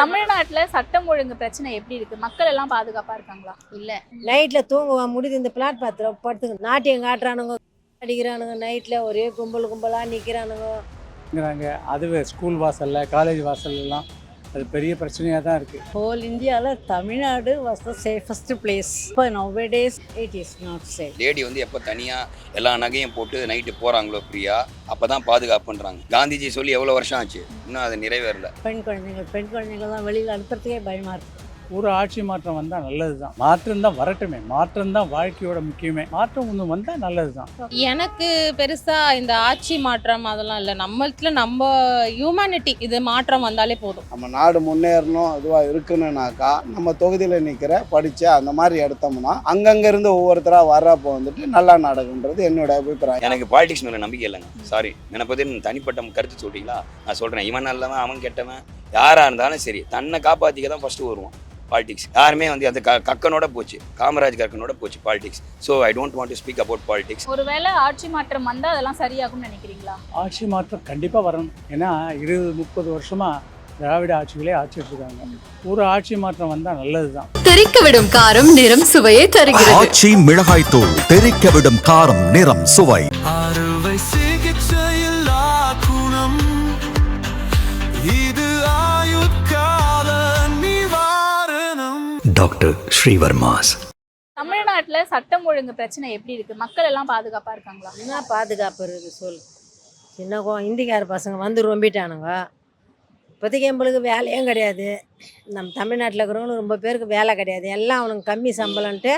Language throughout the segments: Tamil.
தமிழ்நாட்டுல சட்டம் ஒழுங்கு பிரச்சனை எப்படி இருக்கு? மக்கள் எல்லாம் பாதுகாப்பா இருக்காங்களா? இல்ல நைட்ல தூங்குவான் முடிது இந்த பிளாட்பாத்தில் படுத்துங்க நாட்டியம் காட்டுறானுங்க அடிக்கிறானுங்க நைட்ல ஒரே கும்பல் கும்பலா நிக்கிறானுங்க. அதுவே ஸ்கூல் வாசல்ல காலேஜ் வாசல்லாம் அது பெரிய பிரச்சனையாக தான் இருக்குது. ஹோல் இந்தியாவில் Tamil Nadu was the safest place. இப்போ nowadays it is not safe. Lady எப்போ தனியாக எல்லா நகையும் போட்டு நைட்டு போகிறாங்களோ ஃப்ரீயா அப்போ தான் பாதுகாப்புன்றாங்க. காந்திஜி சொல்லி எவ்வளோ வருஷம் ஆச்சு, இன்னும் அது நிறைவேறல. பெண் குழந்தைகள் தான் வெளியில் அனுப்புறதுக்கே பயமாக இருக்குது. ஒரு ஆட்சி மாற்றம் வந்தால் நல்லது தான். மாற்றம் தான் வரட்டுமே, மாற்றம் தான் வாழ்க்கையோட முக்கியமே. மாற்றம் ஒன்று வந்தால் நல்லது தான். எனக்கு பெருசாக இந்த ஆட்சி மாற்றம் அதெல்லாம் இல்லை. நம்ம ஹியூமனிட்டி இது மாற்றம் வந்தாலே போதும். நம்ம நாடு முன்னேறணும் இதுவாக இருக்குன்னுனாக்கா நம்ம தொகுதியில் நிற்கிற படித்த அந்த மாதிரி எடுத்தோம்னா அங்கங்கேருந்து ஒவ்வொருத்தராக வர்றப்போ நல்லா நடக்குன்றது என்னோட அபிப்பிராயம். எனக்கு பாலிடிக்ஸ் மேலே நம்பிக்கை இல்லைங்க. சாரி, என்னை பற்றி தனிப்பட்ட கருத்து சொல்லிட்டீங்களா? நான் சொல்கிறேன், இவன் நல்லவன் அவன் கெட்டவன் யாராக இருந்தாலும் சரி தன்னை காப்பாற்றிக்க தான் ஃபஸ்ட்டு வருவான். பாலிடிக்ஸ் யாருமே அந்த கக்கனோட போச்சு, காமராஜ் கக்கனோட போச்சு politics. So I don't want to speak about politics. ஒருவேளை ஆட்சி மாற்றம் வந்தா அதெல்லாம் சரியாகும்னு நினைக்கிறீங்களா? ஆட்சி மாற்றம் கண்டிப்பாக வரணும். ஏன்னா 20-30 வருஷமாக திராவிட ஆட்சிகளே ஆட்சி எடுத்துருக்காங்க. ஒரு ஆட்சி மாற்றம் வந்தால் நல்லது தான். தெறிக்க விடும் காரம் நிறம் சுவையை தருகிறது. ஆச்சி மிளகாய் தூள் தெறிக்க விடும் காரம் நிறம் சுவை. அறுவை சிகிச்சையில் குணம் இது ஆயுட்கால நிவாரணம். டாக்டர் ஸ்ரீவர்மாஸ். தமிழ்நாட்டுல சட்டம் ஒழுங்கு பிரச்சனை எப்படி இருக்கு? மக்கள் எல்லாம் பாதுகாப்பா இருக்காங்களா? என்ன பாதுகாப்பு இருக்குது சொல். சின்ன இந்திக்கார பசங்க வந்து ரொம்பிட்டானுங்க. இப்போதைக்கு எங்களுக்கு வேலையும் கிடையாது. நம்ம தமிழ்நாட்டில் இருக்கிறவங்களும் ரொம்ப பேருக்கு வேலை கிடையாது. எல்லாம் அவனுக்கு கம்மி சம்பளம்ன்ட்டு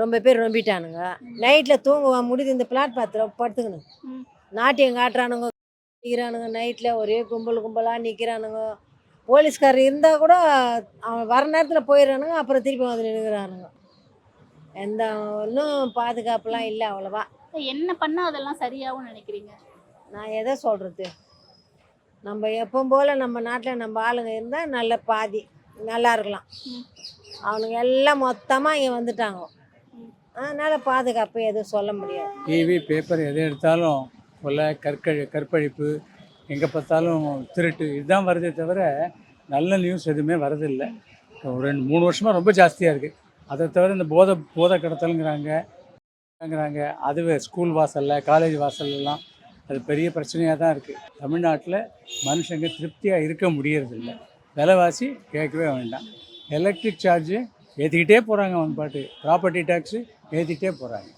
ரொம்ப பேர் ரொம்பிட்டானுங்க. நைட்டில் தூங்குவான் முடிது இந்த பிளாட்பாத்தில் படுத்துக்கணும் நாட்டியம் காட்டுறானுங்க நிற்கிறானுங்க. நைட்டில் ஒரே கும்பல் கும்பலாக நிற்கிறானுங்க. போலீஸ்காரர் இருந்தால் கூட அவன் வர நேரத்தில் போயிடறானுங்க, அப்புறம் திருப்பி வந்து நின்றுக்கிறானுங்க. எந்த ஒன்றும் பாதுகாப்புலாம் இல்லை அவ்வளோவா. என்ன பண்ணா அதெல்லாம் சரியாகும் நினைக்கிறீங்க? நான் எதை சொல்கிறது, நம்ம எப்பவும் போல் நம்ம நாட்டில் நம்ம ஆளுங்க இருந்தால் நல்ல பாதி நல்லா இருக்கலாம். அவனுங்க எல்லாம் மொத்தமாக இங்கே வந்துட்டாங்க, அதனால் பாதுகாப்பு எதுவும் சொல்ல முடியாது. டிவி பேப்பர் எதை எடுத்தாலும் கொலை, கற்பழிப்பு, எங்கே பார்த்தாலும் திருட்டு, இதுதான் வருதே தவிர நல்ல நியூஸ் எதுவுமே வரதில்லை. ஒரு 2-3 வருஷமாக ரொம்ப ஜாஸ்தியாக இருக்குது. அதை தவிர இந்த போதை கடத்தலுங்கிறாங்க. அதுவே ஸ்கூல் வாசலில் காலேஜ் வாசல்லாம் அது பெரிய பிரச்சனையாக தான் இருக்குது. தமிழ்நாட்டில் மனுஷங்க திருப்தியாக இருக்க முடியறதில்லை. விலைவாசி கேட்கவே வேண்டாம். எலக்ட்ரிக் சார்ஜு ஏற்றிக்கிட்டே போகிறாங்க, அவன் பாட்டு. ப்ராப்பர்ட்டி டேக்ஸு ஏற்றிக்கிட்டே போகிறாங்க,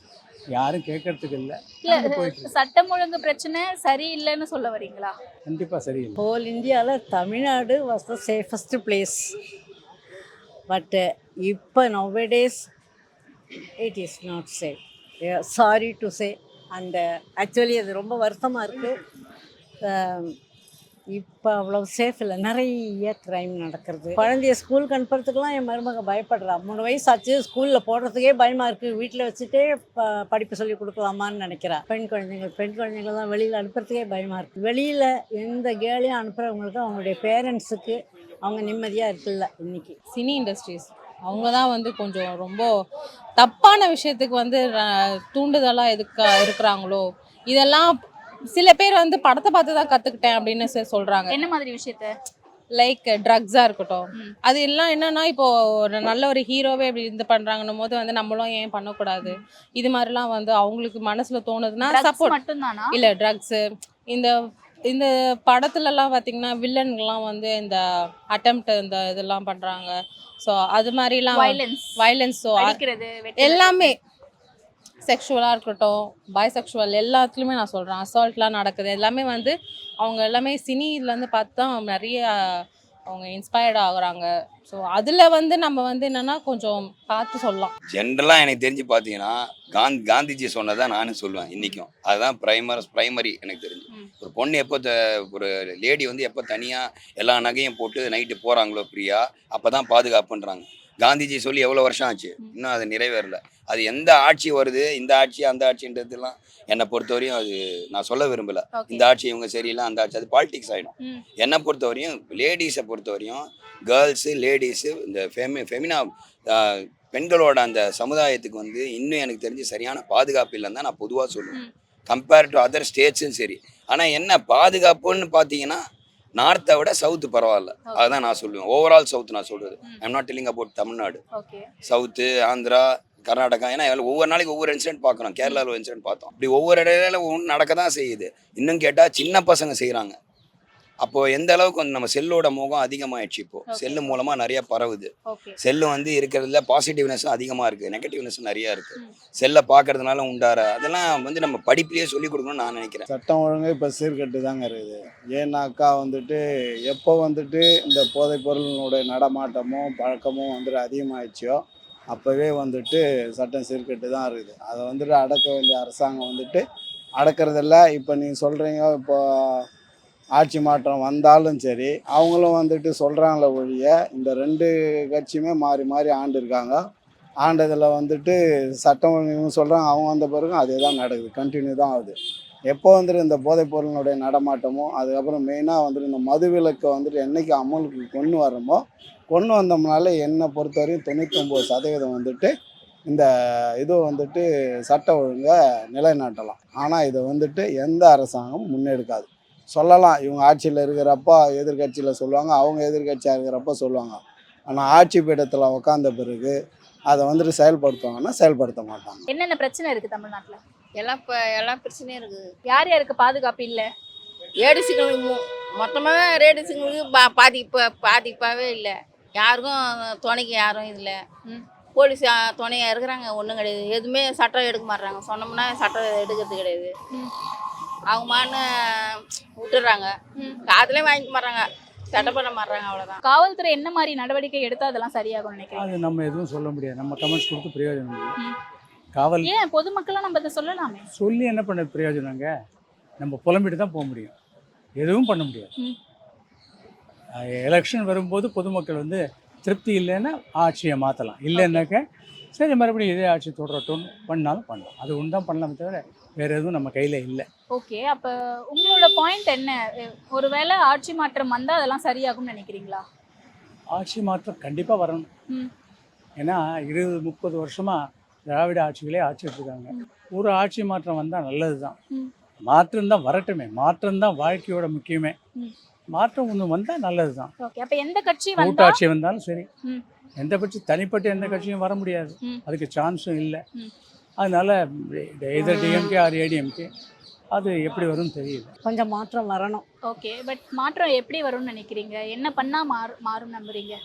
யாரும் கேட்கறதுக்கு இல்லை. சட்டம் ஒழுங்கு பிரச்சனை சரியில்லைன்னு சொல்ல வரீங்களா? கண்டிப்பாக சரியில்லை. ஹோல் இந்தியாவில் Tamil Nadu was the safest place. But இப்போ nowadays it is not safe. Sorry to say. And actually அது ரொம்ப வருத்தமாக இருக்குது. இப்போ அவ்வளோ சேஃப் இல்லை, நிறைய க்ரைம் நடக்கிறது. குழந்தைய ஸ்கூலுக்கு அனுப்புறதுக்கெலாம் என் மருமக பயப்படுறா. 3 வயசு ஆச்சு, ஸ்கூலில் போடுறதுக்கே பயமாக இருக்குது. வீட்டில் வச்சுட்டே படிப்பு சொல்லி கொடுக்கலாமான்னு நினைக்கிறா. பெண் குழந்தைகள் தான் வெளியில் அனுப்புறதுக்கே பயமாக இருக்குது. வெளியில் எந்த கேர்ளையும் அனுப்புகிறவங்களுக்கு அவங்களுடைய பேரண்ட்ஸுக்கு அவங்க நிம்மதியாக இருக்குல்ல. இன்றைக்கி சினி இண்டஸ்ட்ரீஸ் அவங்க தான் கொஞ்சம் ரொம்ப தப்பான விஷயத்துக்கு தூண்டுதலாக இருக்கிறாங்களோ. இதெல்லாம் சில பேர் படத்தை பார்த்து தான் கற்றுக்கிட்டேன் அப்படின்னு சொல்கிறாங்க. என்ன மாதிரி விஷயத்த? லைக் ட்ரக்ஸாக இருக்கட்டும். அது எல்லாம் என்னன்னா, இப்போது ஒரு நல்ல ஒரு ஹீரோவே இப்படி இது பண்ணுறாங்கன்னும் போது நம்மளும் ஏன் பண்ணக்கூடாது? இது மாதிரிலாம் அவங்களுக்கு மனசில் தோணுதுன்னா சப்போர்ட் மட்டும்தானா? இல்லை, ட்ரக்ஸு இந்த இந்த படத்துலலாம் பார்த்திங்கன்னா வில்லன்கள்லாம் இந்த அட்டெம்ப்ட் இந்த இதெல்லாம் பண்ணுறாங்க. ஸோ அது மாதிரிலாம் வயலன்ஸ் ஸோ எல்லாமே செக்ஷுவலாக இருக்கட்டும், பைசெக்ஷுவல் எல்லாத்துலேயுமே நான் சொல்கிறேன், அசால்ட்லாம் நடக்குது. எல்லாமே அவங்க எல்லாமே சினிலேருந்து பார்த்து தான் நிறைய அவங்க இன்ஸ்பயர்ட் ஆகுறாங்க. ஸோ அதில் நம்ம என்னென்னா கொஞ்சம் பார்த்து சொல்லலாம். ஜென்ரலாக எனக்கு தெரிஞ்சு பார்த்தீங்கன்னா காந்திஜி சொன்னதான் நானும் சொல்லுவேன் இன்றைக்கும். அதுதான் ப்ரைமரி எனக்கு தெரிஞ்சு. ஒரு பொண்ணு ஒரு லேடி எப்போ தனியாக எல்லா நகையும் போட்டு நைட்டு போகிறாங்களோ ஃப்ரீயா அப்போ தான் பாதுகாப்புன்றாங்க. காந்திஜி சொல்லி எவ்வளோ வருஷம் ஆச்சு, இன்னும் அது நிறைவேறல. அது எந்த ஆட்சி வருது, இந்த ஆட்சி அந்த ஆட்சின்றதுலாம் என்னை பொறுத்தவரையும் அது நான் சொல்ல விரும்பலை. இந்த ஆட்சி இவங்க சரியில்லை, அந்த ஆட்சி, அது பாலிடிக்ஸ் ஆகிடும். என்னை பொறுத்தவரையும் லேடிஸை பொறுத்தவரையும் கேர்ள்ஸு லேடிஸு இந்த ஃபெமினா பெண்களோட அந்த சமுதாயத்துக்கு இன்னும் எனக்கு தெரிஞ்சு சரியான பாதுகாப்பு இல்லைன்னு தான் நான் பொதுவாக சொல்லுவேன். கம்பேர் டு அதர் ஸ்டேட்ஸும் சரி. ஆனால் என்ன பாதுகாப்புன்னு பார்த்தீங்கன்னா நார்த்தை விட சவுத்து பரவாயில்ல. அதுதான் நான் சொல்லுவேன். ஓவரால் சவுத் நான் சொல்றது. I'm not telling about Tamil Nadu. South, Andhra, Karnataka. ஏன்னா ஒவ்வொரு நாளைக்கு ஒவ்வொரு இன்சிடென்ட் பார்க்குறோம். கேரளாவில் ஒரு இன்சிடென்ட் பார்த்தோம். இப்படி ஒவ்வொரு இடையில ஒன்று நடக்க தான் செய்யுது. இன்னும் கேட்டால் சின்ன பசங்க செய்கிறாங்க. அப்போது எந்த அளவுக்கு வந்து நம்ம செல்லோட முகம் அதிகமாகிடுச்சு. இப்போது செல்லு மூலமாக நிறைய பரவுது. செல்லு வந்து இருக்கிறதுல பாசிட்டிவ்னஸும் அதிகமாக இருக்குது, நெகட்டிவ்னஸும் நிறையா இருக்குது. செல்லை பார்க்கறதுனால உண்டார அதெல்லாம் வந்து நம்ம படிப்புலேயே சொல்லிக் கொடுக்கணும்னு நான் நினைக்கிறேன். சட்டம் ஒழுங்கு இப்போ சீர்கட்டு தாங்க இருக்குது. ஏன்னாக்கா வந்துட்டு எப்போ வந்துட்டு இந்த போதைப் பொருளினுடைய நடமாட்டமும் பழக்கமும் வந்துட்டு அதிகமாகிடுச்சோ அப்போவே வந்துட்டு சட்டம் சீர்கட்டு தான் இருக்குது. அதை வந்துட்டு அடக்க வேண்டிய அரசாங்கம் வந்துட்டு அடக்கிறதில்ல. இப்போ நீங்கள் சொல்கிறீங்க, இப்போ ஆட்சி மாற்றம் வந்தாலும் சரி, அவங்களும் வந்துட்டு சொல்கிறாங்களே ஒழிய இந்த 2 கட்சியுமே மாறி மாறி ஆண்டு இருக்காங்க. ஆண்டதில் வந்துட்டு சட்டம் இவங்க சொல்கிறாங்க, அவங்க வந்த பிறகும் அதே தான் நடக்குது, கண்டினியூ தான் ஆகுது. எப்போ வந்துட்டு இந்த போதைப் பொருளினுடைய நடமாட்டமோ அதுக்கப்புறம் மெயினாக வந்துட்டு இந்த மதுவிலக்கை வந்துட்டு என்றைக்கு அமலுக்கு கொண்டு வந்தோம்னால என்னை பொறுத்தவரையும் 99% வந்துட்டு இந்த இது வந்துட்டு சட்ட ஒழுங்கை நிலைநாட்டலாம். ஆனால் இதை வந்துட்டு எந்த அரசாங்கமும் முன்னெடுக்காது. சொல்லலாம், இவங்க ஆட்சியில் இருக்கிறப்ப எதிர்கட்சியில் சொல்லுவாங்க, அவங்க எதிர்கட்சியாக இருக்கிறப்ப சொல்லுவாங்க. ஆனால் ஆட்சி பீடத்தில் உட்காந்த பிறகு அதை வந்துட்டு செயல்படுத்துவாங்கன்னா செயல்படுத்த மாட்டாங்க. என்னென்ன பிரச்சனை இருக்கு தமிழ்நாட்டுல? எல்லா பிரச்சனையும் இருக்குது. யார் யாருக்கு பாதுகாப்பு இல்லை? லேடிஸுங்களுக்கு மொத்தமாகவே லேடிஸுங்களுக்கு பாதிப்பாகவே இல்லை. யாருக்கும் துணைக்கு யாரும் இல்லை. போலீஸ் துணையாக இருக்கிறாங்க, ஒன்றும் கிடையாது. எதுவுமே சட்டம் எடுக்க மாட்றாங்க. சொன்னோம்னா சட்டம் எடுக்கிறது கிடையாது. அவங்க மான்னு விட்டுறாங்க, காதுலேயும் வாங்கிக்க மாட்றாங்க, சட்டம் பண்ண மாட்றாங்க, அவ்வளோதான். காவல்துறை என்ன மாதிரி நடவடிக்கை எடுத்தால் அதெல்லாம் சரியாகும்னு நினைக்கிறேன்? அது நம்ம எதுவும் சொல்ல முடியாது. நம்ம கமெண்ட்ஸ் கொடுத்து பிரயோஜனம் இல்லை. காவல் ஏன் பொதுமக்களாக நம்ம இதை சொல்லலாமே? சொல்லி என்ன பண்ண பிரயோஜனங்க? நம்ம புலம்பிட்டு தான் போக முடியும், எதுவும் பண்ண முடியாது. எலெக்ஷன் வரும்போது பொதுமக்கள் வந்து திருப்தி இல்லைன்னா ஆட்சியை மாற்றலாம், இல்லைன்னாக்க சரி மறுபடியும் இதே ஆட்சி தொடரட்டும் பண்ணாலும் பண்ணலாம். அது ஒன்று தான் பண்ணலாமே தவிர வேறு எதுவும் நம்ம கையில் இல்லை. ஓகே, அப்போ உங்களோட பாயிண்ட் என்ன? ஒருவேளை ஆட்சி மாற்றம் வந்தால் அதெல்லாம் சரியாகும்னு நினைக்கிறீங்களா? ஆட்சி மாற்றம் கண்டிப்பாக வரணும். ஏன்னா 20-30 வருஷமாக திராவிட ஆட்சிகளே ஆட்சி எடுத்துருக்காங்க. ஒரு ஆட்சி மாற்றம் வந்தால் நல்லது தான். மாற்றம் தான் வரட்டுமே, மாற்றம் தான் வாழ்க்கையோட முக்கியமே. மாற்றம் ஒன்று வந்தால் நல்லது தான். அப்போ எந்த கட்சி கூட்டாட்சி வந்தாலும் சரி, எந்த கட்சி தனிப்பட்ட எந்த கட்சியும் வர முடியாது, அதுக்கு சான்ஸும் இல்லை. அதனால எதர் டிஎம்கே ஆர் ஏடிஎம்கே அது எப்படி வரும்னு தெரியல. கொஞ்சம் மாற்றம் வரணும். ஓகே, பட் மாற்றம் எப்படி வரும்னு நினைக்கிறீங்க? என்ன பண்ணால் மாறும் நம்புறீங்க?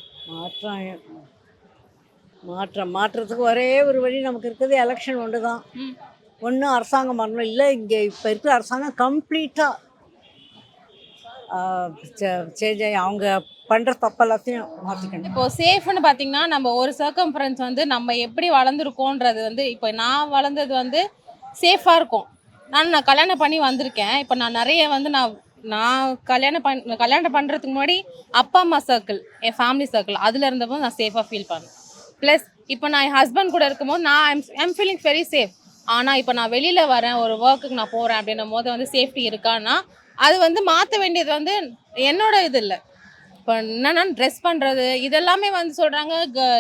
மாற்றத்துக்கு ஒரே ஒரு வழி நமக்கு இருக்குது, எலெக்ஷன் ஒன்று தான். ஒன்று அரசாங்கம் மாறணும், இல்லை இங்கே இப்போ இருக்கிற அரசாங்கம் கம்ப்ளீட்டாக சேஞ்ச் ஆகி அவங்க பண்ணுற தப்பெல்லாத்தையும் மாற்றிக்கணும். இப்போது சேஃப்னு பார்த்தீங்கன்னா நம்ம ஒரு சர்க்கம்ஃபரன்ஸ் வந்து நம்ம எப்படி வளர்ந்துருக்கோன்றது வந்து, இப்போ நான் வளர்ந்தது வந்து சேஃபாக இருக்கும். நான் கல்யாணம் பண்ணி வந்திருக்கேன். இப்போ நான் நிறைய வந்து நான் கல்யாணம் பண்ணுறதுக்கு முன்னாடி அப்பா அம்மா சர்க்கிள், என் ஃபேமிலி சர்க்கிள், அதில் இருந்தபோது நான் சேஃபாக ஃபீல் பண்ணேன். ப்ளஸ் இப்போ நான் என் ஹஸ்பண்ட் கூட இருக்கும்போது நான் ஐம் ஃபீலிங் வெரி சேஃப். ஆனால் இப்போ நான் வெளியில் வரேன், ஒரு ஒர்க்குக்கு நான் போகிறேன் அப்படின்னும் போது வந்து சேஃப்டி இருக்கான்னா அது வந்து மாற்ற வேண்டியது வந்து என்னோட இது இல்லை. இப்போ என்னென்னா ட்ரெஸ் பண்ணுறது இதெல்லாமே வந்து சொல்கிறாங்க,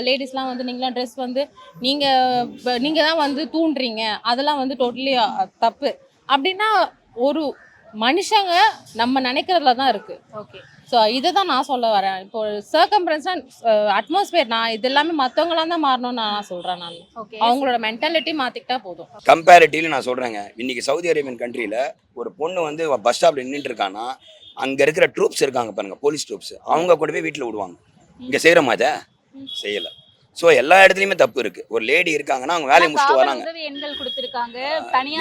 லேடிஸ்லாம் வந்து நீங்களாம் ட்ரெஸ் வந்து நீங்கள் தான் வந்து தூண்டுறீங்க, அதெல்லாம் வந்து டோட்டலி தப்பு. அப்படின்னா ஒரு மனுஷங்க நம்ம நினைக்கிறதுல தான் இருக்குது. ஓகே, ஸோ இதை தான் நான் சொல்ல வரேன். இப்போ சர்க்கம்ஃபரன்ஸ்னால் அட்மாஸ்பியர், நான் இது எல்லாமே மற்றவங்களாம் தான் மாறணும்னு நான் சொல்கிறேன். நான் அவங்களோட மென்டாலிட்டி மாற்றிக்கிட்டா போதும். கம்பேரிட்டிவ்லி நான் சொல்கிறேங்க, இன்றைக்கி சவுதி அரேபியன் கண்ட்ரியில் ஒரு பொண்ணு வந்து பஸ் ஸ்டாப்பில் நின்றுட்டு இருக்கான்னா அங்கே இருக்கிற ட்ரூப்ஸ் இருக்காங்க பாருங்கள், போலீஸ் ட்ரூப்ஸ், அவங்க கூட போய் வீட்டில் விடுவாங்க. இங்கே செய்கிறோமா இதை? செய்யலை. ஸோ எல்லா இடத்துலையுமே தப்பு இருக்குது. ஒரு லேடி இருக்காங்கன்னா அவங்க வேலையை முடிச்சுட்டு வராங்க,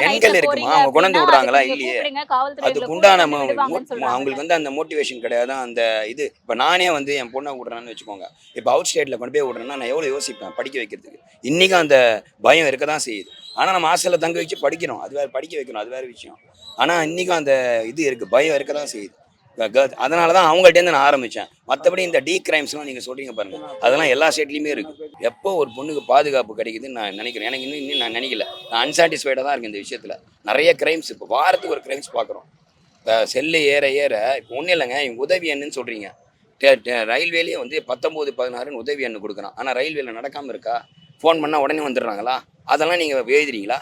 எண்கள் இருக்குமா, அவங்க கொண்டு விடுறாங்களா இல்லையே, அதுக்கு உண்டான அவங்களுக்கு வந்து அந்த மோட்டிவேஷன் கிடையாது. அந்த இது இப்போ நானே வந்து என் பொண்ணை விடுறேன்னு வச்சுக்கோங்க, இப்போ அவுட் ஸ்டேட்டில் கொண்டு போய் விடுறேன்னா நான் எவ்வளோ யோசிப்பேன் படிக்க வைக்கிறதுக்கு. இன்றைக்கும் அந்த பயம் இருக்க தான் செய்யுது. ஆனால் நம்ம ஹாஸ்டலில் தங்க வச்சு படிக்கிறோம், அது வேறு, படிக்க வைக்கணும் அது வேறு விஷயம். ஆனால் இன்றைக்கும் அந்த இது இருக்குது, பயம் இருக்க தான் செய்யுது. அதனால தான் அவங்கள்ட்டேருந்து நான் ஆரம்பித்தேன். மற்றபடி இந்த கிரைம்ஸ்லாம் நீங்கள் சொல்கிறீங்க பாருங்கள், அதெல்லாம் எல்லா ஸ்டேட்லேயுமே இருக்குது. எப்போ ஒரு பொண்ணுக்கு பாதுகாப்பு கிடைக்குதுன்னு நான் நினைக்கிறேன். எனக்கு இன்னும் நான் நினைக்கல, நான் அன்சாட்டிஸ்ஃபைடாக தான் இருக்கேன் இந்த விஷயத்தில். நிறைய கிரைம்ஸ் இப்போ வாரத்துக்கு ஒரு கிரைம்ஸ் பார்க்குறோம். இப்போ செல்லு ஏற இப்போ ஒன்றும் இல்லைங்க, இவங்க உதவி எண்ணுன்னு சொல்கிறீங்க. ரயில்வேலேயே வந்து 19-16 உதவி எண்ணு கொடுக்குறான். ஆனால் ரயில்வேல நடக்காமல் இருக்கா? ஃபோன் பண்ணால் உடனே வந்துடுறாங்களா? அதெல்லாம் நீங்கள் எழுதுறீங்களா?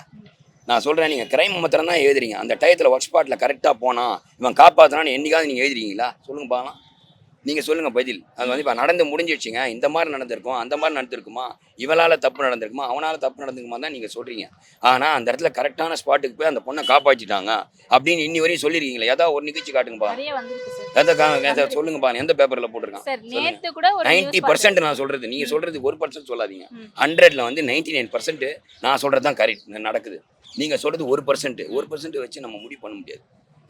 நான் சொல்கிறேன், நீங்கள் கிரைம் மாத்திரம் தான் எழுதுறீங்க. அந்த டயத்தில் ஒர்க் ஸ்பாட்டில் கரெக்டாக போனால் இவன் காப்பாற்றினான்னு என்னைக்காவது நீங்கள் எழுதுறீங்களா? சொல்லுங்க பார்க்கலாம். நீங்கள் சொல்லுங்கள் பதில். அது வந்து இப்போ நடந்து முடிஞ்சிடுச்சிங்க, இந்த மாதிரி நடந்திருக்கும், அந்த மாதிரி நடந்திருக்குமா, இவளால் தப்பு நடந்திருக்குமா, அவனால் தப்பு நடந்திருக்குமா தான் நீங்கள் சொல்கிறீங்க. ஆனால் அந்த இடத்துல கரெக்டான ஸ்பாட்டுக்கு போய் அந்த பொண்ணை காப்பாற்றிட்டாங்க அப்படின்னு இன்னி வரையும் சொல்லியிருக்கீங்களே. ஏதாவது ஒரு நிகழ்ச்சி காட்டுங்கப்பா. எதை சொல்லுங்கப்பா, எந்த பேப்பரில் போட்டிருக்கான்? 90% நான் சொல்கிறது, நீங்கள் சொல்கிறது 1% சொல்லாதீங்க. 100ல் வந்து 99% நான் சொல்கிறது தான் கரெக்ட் நடக்குது. நீங்கள் சொல்கிறது 1% வச்சு நம்ம முடிவு பண்ண முடியாது.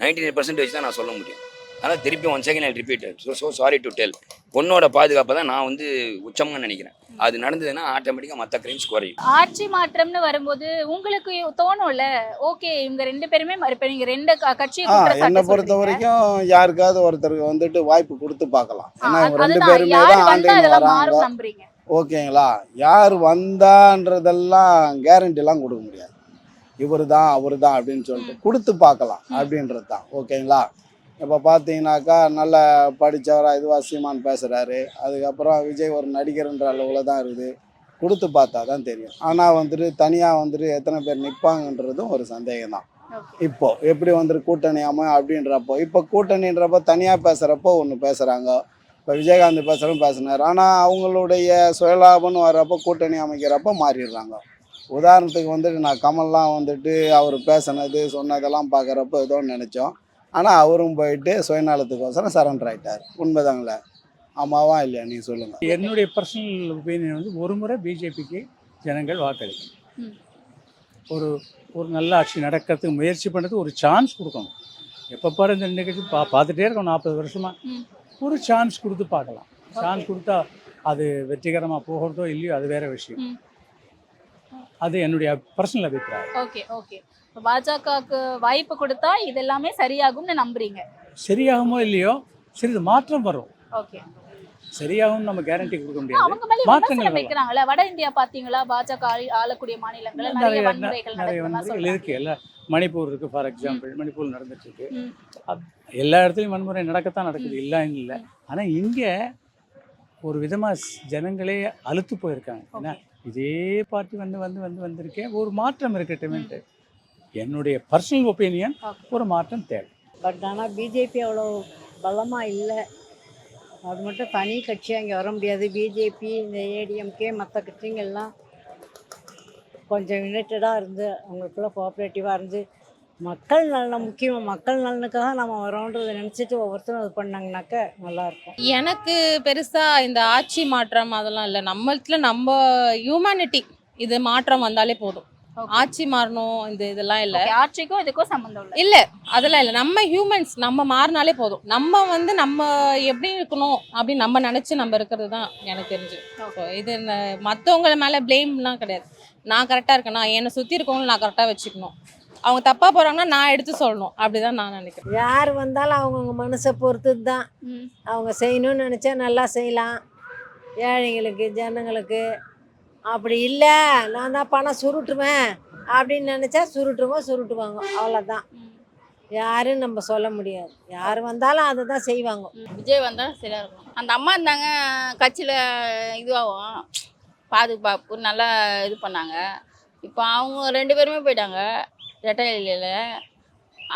99% வச்சு தான் நான் சொல்ல முடியும். ஆனால் திருப்பி one second I repeat, so sorry to tell. பொண்ணோட பாதுகாப்பை தான் நான் வந்து உச்சமாக நினைக்கிறேன். அது நடந்ததுன்னா ஆட்டோமேட்டிக்காக மற்ற கிரைம்ஸ் குறையும். ஆட்சி மாற்றம்னு வரும்போது உங்களுக்கு தோணும்ல, ஓகே இவங்க 2 பேருமே இப்போ நீங்கள் 2 கட்சியை என்னை பொறுத்த வரைக்கும் யாருக்காவது ஒருத்தருக்கு வந்துட்டு வாய்ப்பு கொடுத்து பார்க்கலாம். ஏன்னா இவங்க 2 பேருமே தான் ஆண்டுன்னு வராங்க. ஓகேங்களா? யார் வந்தான்றதெல்லாம் கேரண்டிலாம் கொடுக்க முடியாது. இவர் தான் அவர் தான் அப்படின்னு சொல்லிட்டு கொடுத்து பார்க்கலாம் அப்படின்றது தான். ஓகேங்களா? இப்போ பார்த்தீங்கன்னாக்கா நல்ல படித்தவராக இதுவாக சீமான் பேசுகிறாரு. அதுக்கப்புறம் விஜய் ஒரு நடிகர்ன்ற அளவில் தான் இருக்குது. கொடுத்து பார்த்தா தான் தெரியும். ஆனால் வந்துட்டு தனியாக வந்துட்டு எத்தனை பேர் நிற்பாங்கன்றதும் ஒரு சந்தேகம் தான். இப்போது எப்படி வந்துட்டு கூட்டணி அப்படின்றப்போ, இப்போ கூட்டணின்றப்போ தனியாக பேசுகிறப்போ ஒன்று பேசுகிறாங்க. இப்போ விஜயகாந்த் பேசினார். ஆனால் அவங்களுடைய சுயலாபம்னு வர்றப்போ கூட்டணி அமைக்கிறப்போ மாறிடுறாங்க. உதாரணத்துக்கு வந்துட்டு நான் கமல்லாம் வந்துட்டு அவர் பேசினது சொன்னதெல்லாம் பார்க்குறப்போ ஏதோ நினச்சோம். ஆனால் அவரும் போயிட்டு சுயநலத்துக்கோசரம் சரண்டர் ஆகிட்டார். உண்மைதாங்களே? ஆமாவா இல்லையா? நீங்கள் சொல்லுங்கள். என்னுடைய பர்சனல் ஒப்பீனியன் வந்து ஒரு முறை பிஜேபிக்கு ஜனங்கள் வாக்களிக்கணும். ஒரு நல்ல ஆட்சி நடக்கிறதுக்கு முயற்சி பண்ணுறதுக்கு ஒரு சான்ஸ் கொடுக்கணும். எப்போ பாரு இந்த நிகழ்ச்சி பார்த்துட்டே இருக்கோம் 40 வருஷமாக. ஒரு சான்ஸ் கொடுத்து பார்க்கலாம். சான்ஸ் கொடுத்தா அது வெற்றிகரமாக போகிறதோ இல்லையோ அது வேற விஷயம். அது என்னுடைய பர்சனல் அபிப்பிராயம். Okay okay. பாஜகவுக்கு வாய்ப்பு கொடுத்தா இது எல்லாமே சரியாகும்னு நம்புறீங்க? சரியாகுமோ இல்லையோ சிறிது மாற்றம் வரும். ஓகே. சரியாகும் நம்ம கேரண்டி கொடுக்க முடியாது. அவங்க மேல மாற்றங்கள் வைக்கறாங்கல. வட இந்தியா பாத்தீங்களா? பாஜக ஆளக்கூடிய மாநிலங்கள்ல நிறைய வன்முறைகள் இருக்கு. எல்லாம் மணிப்பூர் இருக்கு ஃபார் எக்ஸாம்பிள். மணிப்பூர் நடந்துட்டு இருக்கு. எல்லா இடத்துலையும் வன்முறை நடக்கத்தான் நடக்குது, இல்லை. ஆனால் இங்கே ஒரு விதமாக ஜனங்களே அழுத்து போயிருக்காங்க. ஏன்னா இதே பார்ட்டி வந்திருக்கேன், ஒரு மாற்றம் இருக்கட்டும்ட்டு. என்னுடைய பர்சனல் ஒப்பீனியன், ஒரு மாற்றம் தேவை. பட் ஆனால் பிஜேபி அவ்வளோ பலமாக இல்லை. அது மட்டும் தனி கட்சியாக இங்கே வர முடியாது. பிஜேபி, இந்த ஏடிஎம்கே, மற்ற கட்சிங்கள்லாம் கொஞ்சம் யுனைட்டடாக இருந்து அவங்களுக்குள்ள கோஆப்ரேட்டிவாக இருந்து மக்கள் நலன் முக்கியம். மக்கள் நலனுக்காக நம்ம வரோன்றதை நினச்சிட்டு ஒவ்வொருத்தரும் இது பண்ணாங்கனாக்க நல்லாயிருக்கும். எனக்கு பெருசாக இந்த ஆட்சி மாற்றம் அதெல்லாம் இல்லை. நம்ம ஹியூமனிட்டி இது மாற்றம் வந்தாலே போதும். ஆட்சி மாறணும் இதெல்லாம் இல்லை. ஆட்சிக்கும் இதுக்கும் சம்மந்தம் இல்லை, அதெல்லாம் இல்லை. நம்ம ஹியூமன்ஸ் நம்ம மாறினாலே போதும். நம்ம எப்படி இருக்கணும் அப்படின்னு நம்ம நினச்சி நம்ம இருக்கிறது தான் எனக்கு தெரிஞ்சு. இது மற்றவங்கள மேலே பிளேம்லாம் கிடையாது. நான் கரெக்டாக இருக்கேன்னா என்னை சுற்றி இருக்கவங்களும் நான் கரெக்டாக வச்சுக்கணும். அவங்க தப்பாக போகிறாங்கன்னா நான் எடுத்து சொல்லணும். அப்படிதான் நான் நினைக்கிறேன். யார் வந்தாலும் அவங்கவுங்க மனசை பொறுத்து தான். அவங்க செய்யணும்னு நினச்சா நல்லா செய்யலாம். ஏழைங்களுக்கு, ஜனங்களுக்கு. அப்படி இல்லை நான் தான் பணம் சுருட்டுவேன் அப்படின்னு நினச்சா சுருட்டுவாங்க. அவ்வளோதான். யாரும் நம்ம சொல்ல முடியாது. யார் வந்தாலும் அதை தான் செய்வாங்க. விஜய் வந்தால் சரியாக இருக்கும். அந்த அம்மா இருந்தாங்க கட்சியில் இதுவாகும் பாதுகாப்பு நல்லா இது பண்ணாங்க. இப்போ அவங்க 2 பேருமே போயிட்டாங்க ரெட்டையில.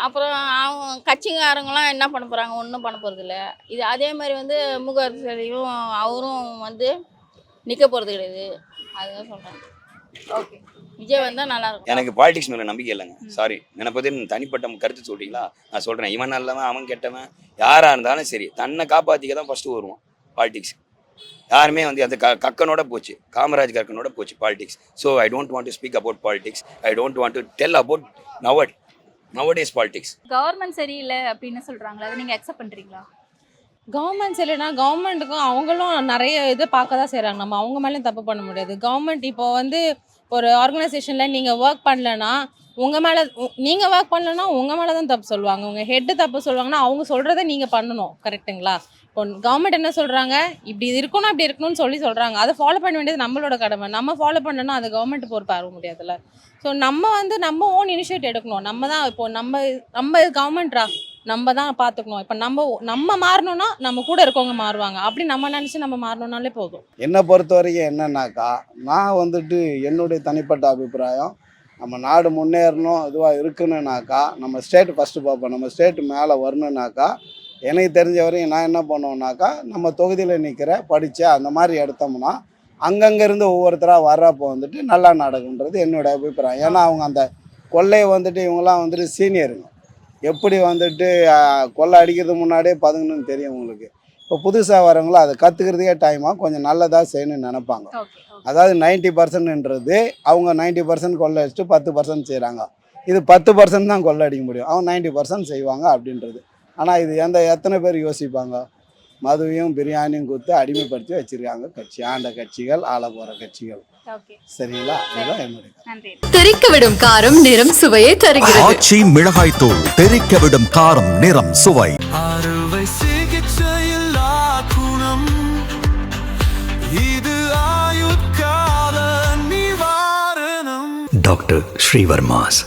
அப்புறம் அவங்க கட்சிக்காரங்களாம் என்ன பண்ண போகிறாங்க? ஒன்றும் பண்ண போகிறதில்ல. இது அதே மாதிரி வந்து முகவரியும் அவரும் வந்து நிற்க போகிறது கிடையாது. அதுதான் சொல்கிறேன். ஓகே, விஜய் வந்தால் நல்லாயிருக்கும். எனக்கு பாலிடிக்ஸ் மேலே நம்பிக்கை இல்லைங்க. சாரி, என்னை பற்றி தனிப்பட்ட கருத்து சொல்கிறீங்களா? நான் சொல்கிறேன், இவன் நல்லவன் அவன் கெட்டவன் யாராக இருந்தாலும் சரி தன்னை காப்பாற்றிக்க தான் ஃபஸ்ட்டு வருவான் பாலிடிக்ஸ். யாருமே வந்து அந்த கக்கனோட போச்சு, காமராஜ் கக்கனோட போச்சு politics. So I don't want to speak about politics. I don't want to tell about nowadays politics. Government சரியில்லை அப்படின்னு சொல்கிறாங்களா, அதை நீங்கள் அக்செப்ட் பண்ணுறீங்களா? கவர்மெண்ட் சரியில்லைனா கவர்மெண்ட்டுக்கும் அவங்களும் நிறைய இது பார்க்க தான் செய்கிறாங்க. நம்ம அவங்க மேலேயும் தப்பு பண்ண முடியாது. கவர்மெண்ட் இப்போ வந்து ஒரு ஆர்கனைசேஷனில் நீங்கள் ஒர்க் பண்ணலன்னா உங்கள் மேலே, நீங்கள் ஒர்க் பண்ணலன்னா உங்கள் மேலே தான் தப்பு சொல்லுவாங்க. உங்கள் ஹெட்டு தப்பு சொல்லுவாங்கன்னா அவங்க சொல்கிறத நீங்கள் பண்ணணும். கரெக்டுங்களா? இப்போ கவர்மெண்ட் என்ன சொல்கிறாங்க, இப்படி இருக்கணும் அப்படி இருக்கணும்னு சொல்கிறாங்க. அதை ஃபாலோ பண்ண வேண்டியது நம்மளோட கடமை. நம்ம ஃபாலோ பண்ணலன்னா அது கவர்மெண்ட் பொறுப்பு ஆக முடியாதுல்ல. ஸோ நம்ம ஓன் இனிஷியேட்டிவ் எடுக்கணும். நம்ம தான் இப்போது நம்ம கவர்மெண்ட்ரா நம்ம தான் பார்த்துக்கணும். இப்போ நம்ம மாறணும்னா நம்ம கூட இருக்கவங்க மாறுவாங்க. அப்படி நம்ம நினச்சி நம்ம மாறணும்னாலே போதும். என்னை பொறுத்த வரைக்கும் என்னன்னாக்கா, நான் வந்துட்டு என்னுடைய தனிப்பட்ட அபிப்பிராயம், நம்ம நாடு முன்னேறணும் இதுவாக இருக்குன்னுனாக்கா நம்ம ஸ்டேட் ஃபஸ்ட்டு பார்ப்போம். நம்ம ஸ்டேட்டு மேலே வரணுன்னாக்கா எனக்கு தெரிஞ்ச வரையும் நான் என்ன பண்ணுவேன்னாக்கா நம்ம தொகுதியில் நிற்கிற படித்த அந்த மாதிரி எடுத்தோம்னா அங்கங்கேருந்து ஒவ்வொருத்தராக வர்றப்போ வந்துட்டு நல்லா நடக்குன்றது என்னோடய அபிப்பிராயம். ஏன்னா அவங்க அந்த கொள்ளையை வந்துட்டு இவங்கெல்லாம் வந்துட்டு சீனியருங்க. எப்படி வந்துட்டு கொள்ளை அடிக்கிறதுக்கு முன்னாடியே பதுங்கணும்னு தெரியும் உங்களுக்கு. இப்போ புதுசாக வரவங்களும் அதை கற்றுக்கிறதுக்கே டைமாக கொஞ்சம் நல்லதாக செய்யணும்னு நினைப்பாங்க. அதாவது 90%ன்றது அவங்க 90% கொள்ளை அடிச்சுட்டு 10% செய்கிறாங்க. இது 10% தான் கொள்ளை அடிக்க முடியும், அவங்க 90% செய்வாங்க அப்படின்றது. ஆனால் இது எத்தனை பேர் யோசிப்பாங்க? மதுவையும் பிரியாணியும் கொடுத்து அடிமைப்படுத்தி வச்சிருக்காங்க கட்சி, ஆண்ட கட்சிகள், ஆள போகிற கட்சிகள். சரிங்களா? அதுதான் என்னுடைய தெறிக்கவிடும் காரம் நிறம் சுவையை தருகிறது. ஆச்சி மிளகாய் தூள் தெறிக்க விடும் காரம் நிறம் சுவை. அறுவை சிகிச்சையில்லா குணம் இது ஆயுட்கால நிவாரணம். டாக்டர் ஸ்ரீவர்மாஸ்